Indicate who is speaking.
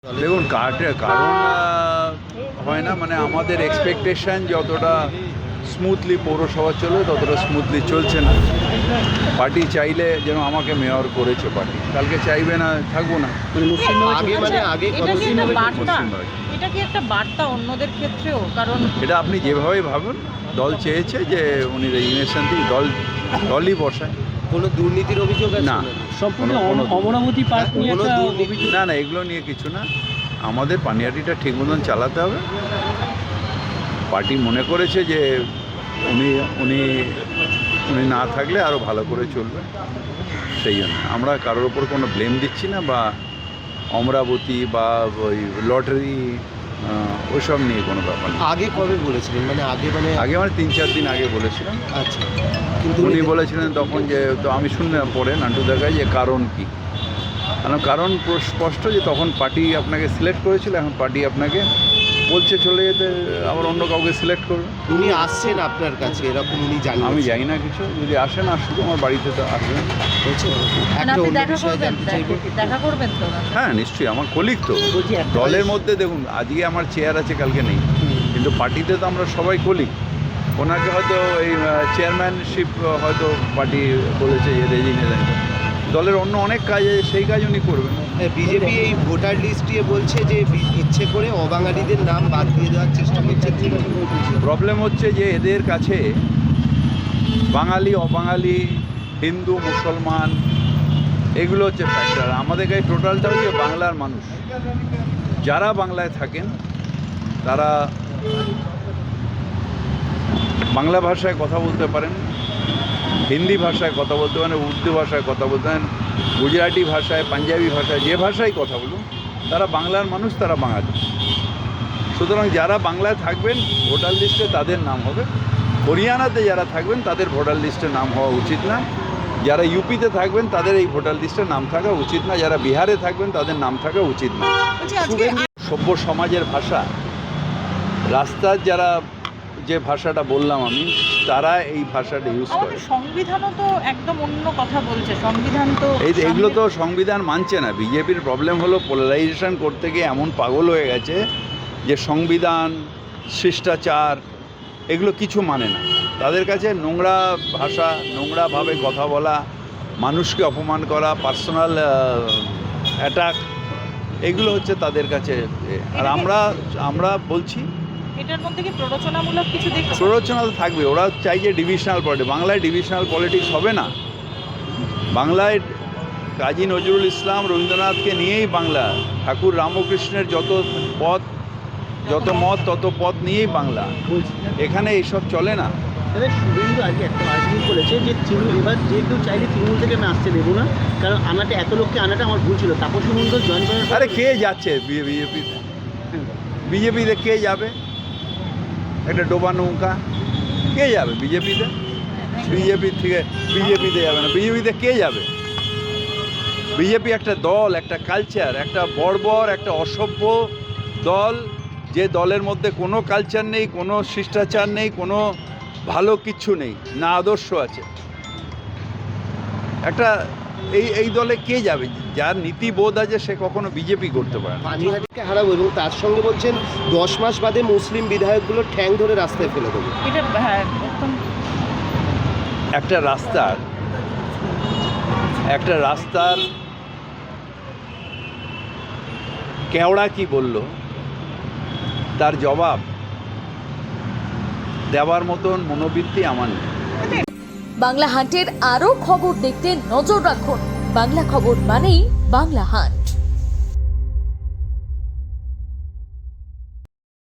Speaker 1: দেখুন কারণ হয় না, মানে আমাদের এক্সপেকটেশন যতটা স্মুথলি পৌরসভা চলবে ততটা স্মুথলি চলছে না। পার্টি চাইলে যেন আমাকে মেয়র করেছে, পার্টি কালকে চাইবে না, থাকবো না।
Speaker 2: এটা কি একটা বার্তা অন্যদের ক্ষেত্রেও? কারণ
Speaker 1: এটা আপনি যেভাবে ভাবুন, দল চেয়েছে যে উনি রেজিগনেশন দিয়ে দলই বসায়।
Speaker 3: কোনো দুর্নীতির অভিযোগ আছে
Speaker 1: না,
Speaker 4: সম্পূর্ণ অমরাবতী পার্ক নিয়ে একটা অভিযোগ।
Speaker 1: না, এগুলো নিয়ে কিছু না। আমাদের পানিহাটিটা ঠিক মতন চালাতে হবে। পার্টি মনে করেছে যে উনি উনি উনি না থাকলে আরও ভালো করে চলবে, সেই জন্য আমরা কারোর ওপর কোনো ব্লেম দিচ্ছি না, বা অমরাবতী বা ওই লটারি ওইসব নিয়ে কোনো ব্যাপার না।
Speaker 3: আগে কবে বলেছিলেন? আগে
Speaker 1: মানে 3-4 দিন আগে বলেছিলাম।
Speaker 3: আচ্ছা, কিন্তু
Speaker 1: উনি বলেছিলেন তখন যে, তো আমি শুনলাম পরে নান্টু দেখায় যে কারণ কী, কারণ স্পষ্ট যে তখন পার্টি আপনাকে সিলেক্ট করেছিল, এখন পার্টি আপনাকে বলছে চলে যেতে, আবার অন্য কাউকে সিলেক্ট করবে।
Speaker 3: উনি আসছেন আপনার কাছে এরকম উনি জানেন?
Speaker 1: আমি জানি না কিছু, যদি আসেন শুধু আমার বাড়িতে তো আসবেন।
Speaker 2: দেখা করবেন তো?
Speaker 1: হ্যাঁ নিশ্চয়ই, আমার কলিগ তো দলের মধ্যে। দেখুন আজকে আমার চেয়ার আছে, কালকে নেই, কিন্তু পার্টিতে তো আমরা সবাই কলিগ। ওনাকে হয়তো এই চেয়ারম্যানশিপ হয়তো পার্টি বলেছে যে রেজিগনেশন, দলের অন্য অনেক কাজ আছে, সেই কাজ উনি করবেন।
Speaker 3: বিজেপি এই ভোটার লিস্ট দিয়ে বলছে যে ইচ্ছে করে অবাঙালিদের নাম বাদ দিয়ে দেওয়ার চেষ্টা করছে।
Speaker 1: প্রবলেম হচ্ছে যে এদের কাছে বাঙালি অবাঙালি, হিন্দু মুসলমান, এগুলো হচ্ছে ফ্যাক্টর। আমাদের কাছে টোটালটা হচ্ছে বাংলার মানুষ। যারা বাংলায় থাকেন তারা বাংলা ভাষায় কথা বলতে পারেন, হিন্দি ভাষায় কথা বলতে পারেন, উর্দু ভাষায় কথা বলতে পারেন, গুজরাটি ভাষায়, পাঞ্জাবি ভাষায়, যে ভাষায় কথা বলুন, তারা বাংলার মানুষ, তারা বাঙালি। সুতরাং যারা বাংলায় থাকবেন ভোটার লিস্টে তাদের নাম হবে। হরিয়ানাতে যারা থাকবেন তাদের ভোটার লিস্টে নাম হওয়া উচিত না। যারা ইউপিতে থাকবেন তাদের এই ভোটার লিস্টে নাম থাকা উচিত না। যারা বিহারে থাকবেন তাদের নাম থাকা উচিত না। সভ্য সমাজের ভাষা, রাস্তার যারা যে ভাষাটা বললাম আমি, তারা এই ভাষাটা ইউজ করে।
Speaker 2: সংবিধানও তো একদম অন্য কথা বলছে। সংবিধান তো
Speaker 1: এগুলো তো সংবিধান মানছে না। বিজেপির প্রবলেম হলো পোলারাইজেশন করতে গিয়ে এমন পাগল হয়ে গেছে যে সংবিধান, শিষ্টাচার এগুলো কিছু মানে না। তাদের কাছে নোংরা ভাষা, নোংরাভাবে কথা বলা, মানুষকে অপমান করা, পার্সোনাল অ্যাটাক, এগুলো হচ্ছে তাদের কাছে। আর আমরা বলছি
Speaker 2: এটার মধ্যে কি প্ররোচনামূলক কিছু দেখছেন?
Speaker 1: প্ররোচনা তো থাকবে। ওরা চাই যে ডিভিশনাল পলিটিক্স। বাংলায় ডিভিশনাল পলিটিক্স হবে না। বাংলায় কাজী নজরুল ইসলাম, রবীন্দ্রনাথকে নিয়েই বাংলা, ঠাকুর রামকৃষ্ণের যত মত তত পথ নিয়েই বাংলা। এখানে এইসব চলে না।
Speaker 4: শুভেন্দু আজকে একটা আর্টিকেল করেছে যে এবার যে কেউ চাইলে তৃণমূল থেকে আমি আসতে দেবো না, কারণ আনাটা এত লোককে আনাটা আমার ভুল ছিল। তাপসী মণ্ডল জয়েন করার
Speaker 1: আরে কে যাচ্ছে বিজেপিতে? কে যাবে? একটা ডোবা নৌকা, কে যাবে বিজেপিতে? বিজেপিতে যাবে না। বিজেপিতে কে যাবে? বিজেপি একটা দল, একটা কালচার, একটা বর্বর, একটা অসভ্য দল, যে দলের মধ্যে কোনো কালচার নেই, কোনো শিষ্টাচার নেই, কোনো ভালো কিচ্ছু নেই, না আদর্শ আছে। একটা এই দলে কে যাবে? যার নীতিবোধ আছে সে কখনো বিজেপি করতে পারে না।
Speaker 3: পানিহাটিকে হারাবো, এবং তার সঙ্গে বলছেন 10 মাস বাদে মুসলিম বিধায়কগুলো ঠ্যাং ধরে রাস্তায় ফেলে দেবো।
Speaker 2: এটা
Speaker 1: একটা রাস্তার কেওড়া কি বলল, তার জবাব দেওয়ার মতন মনোবৃত্তি আমার নেই।
Speaker 5: বাংলা হান্টের আরও খবর দেখতে নজর রাখুন। বাংলা খবর মানেই বাংলা হান্ট।